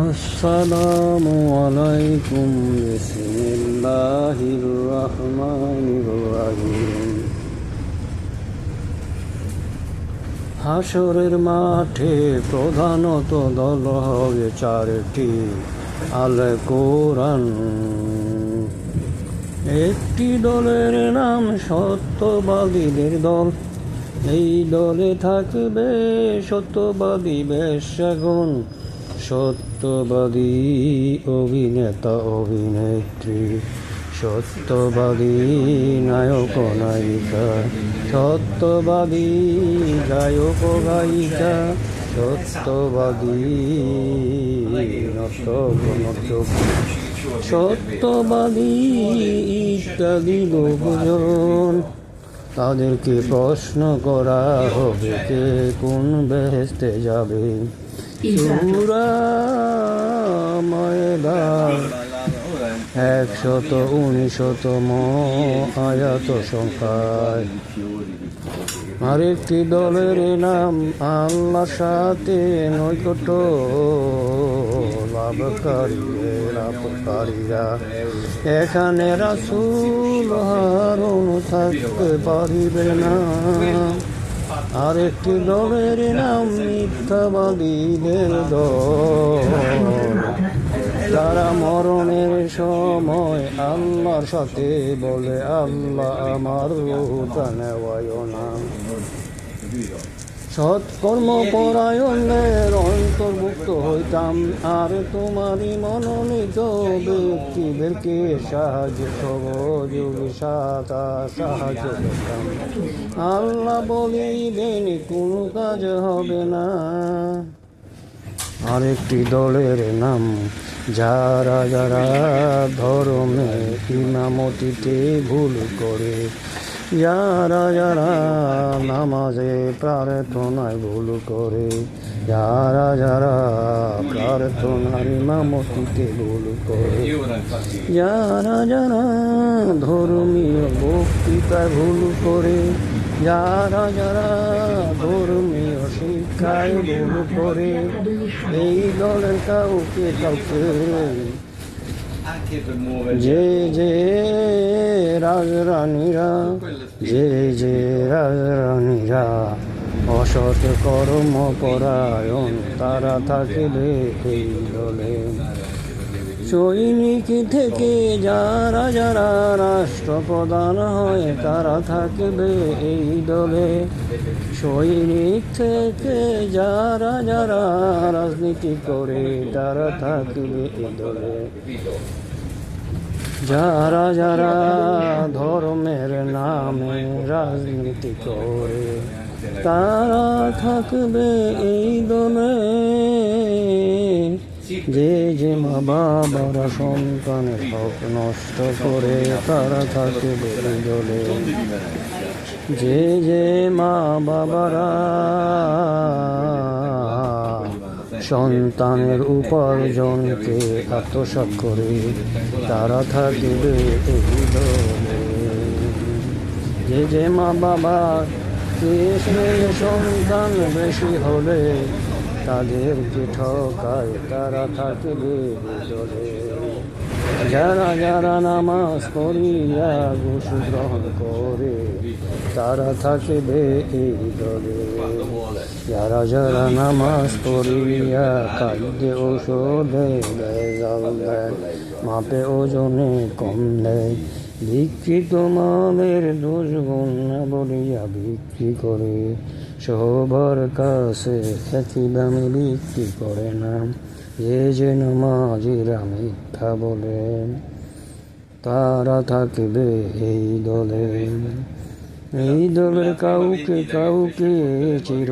আসসালামু আলাইকুম বিসমিল্লাহির রহমানির রহিম। হাশরের মাঠে প্রধানত দল হবে চারটি, আল কোরআন। একটি দলের নাম সত্যবাদীদের দল। এই দলে থাকবে সত্যবাদী বেশ্যাগণ, সত্যবাদী অভিনেতা অভিনেত্রী, সত্যবাদী নায়ক নায়িকা, সত্যবাদী গায়ক গায়িকা, সত্যবাদী নর্তক নর্তক, সত্যবাদী ইত্যাদি লোকজন। তাদেরকে প্রশ্ন করা হবে কে কোন বেহেশতে যাবে। সূরা মায়েদা 119তম আয়াত সংখ্যায়। আরেকটি দলের নাম আল্লাহর সাথে নৈকট্য লাভকারীরা। এখানে রাসূল হারুন থাকতে পারিবে না। আরেকটি দলের নাম মিথ্যাবাদীদের দল। তারা মরণের সময় আল্লাহর সাথে বলে, আল্লাহ আমার রূহটা নেওয়ায় না। সৎকর্ম পরায়ণের অন্তর্ভুক্ত হইতাম, আর তোমারই মনোনীত ব্যক্তিদেরকে সাহায্য করতাম। আল্লাহ বলিবেন কোনো কাজ হবে না। আরেকটি দলের নাম যারা যারা ধর্মে ইমামতিতে ভুল করে, যারা যারা নামাজে প্রার্থনায় ভুল করে, যারা যারা প্রার্থনার ইমামতিতে ভুল করে, যারা যারা ধর্মীয় বক্তৃতায় ভুল করে, যারা যারা ধর্মীয় শিক্ষায় ভুল করে, এই দলের কাউকে কাউকে যে যে রাজরানীরা অসৎ কর্ম পরায়ণ, তারা থাকবে এই দলে। সৈনিক থেকে যারা যারা রাষ্ট্রপ্রধান হয়, তারা থাকবে এই দলে। সৈনিক থেকে যারা যারা রাজনীতি করে, তারা থাকবে এই দলে। যারা যারা ধর্মের নামে রাজনীতি করে, তারা থাকবে এই দলে। যে মা বাবারা সন্তানের হক নষ্ট করে, তারা থাকবে এই দলে। যে মা বাবারা সন্তানের উপার্জনকে আত্মসাৎ করে, তারা থাকবে এই দলে। যে মা বাবা সন্তান বেশি হলে তাদেরকে ঠকায়, তারা থাকবে এই দলে। যারা যারা নামাজ পড়িয়া ঘুষ গ্রহণ করে, তারা থাকবে এই দলে। যারা যারা নামাজ পড়িয়া খাদ্যে ঔষধে ভেজাল দেয়, মাপে ওজনে কম দেয়, বিকৃত মালের দোষ গুণ না বলিয়া বিক্রি করে, সবার কাছে একই দামে বিক্রি করে না। যে নামাজিরা মিথ্যা বলে, তারা থাকবে এই দলে। এই দলের কাউকে কাউকে চির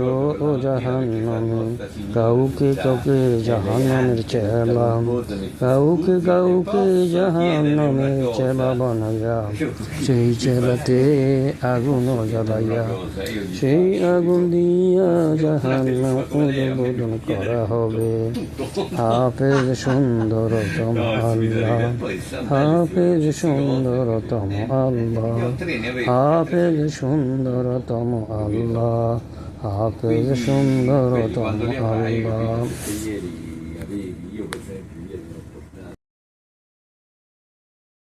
জাহান্নামে, কাউকে কাউকে জাহান্নামের চেলা, কাউকে কাউকে জাহান্নামের চেলা বানাইয়া, সেই চেলাতে আগুন জ্বালাইয়া, সেই আগুন দিয়া জাহান্নাম উদ্বোধন করা হবে। হাফেজ সুন্দরতম আল্লাহ, হাফেজ সুন্দরতম আল্লাহ, হাফেজ সুন্দরতম আল্লাহ, হাফেজ সুন্দরতম আল্লাহ।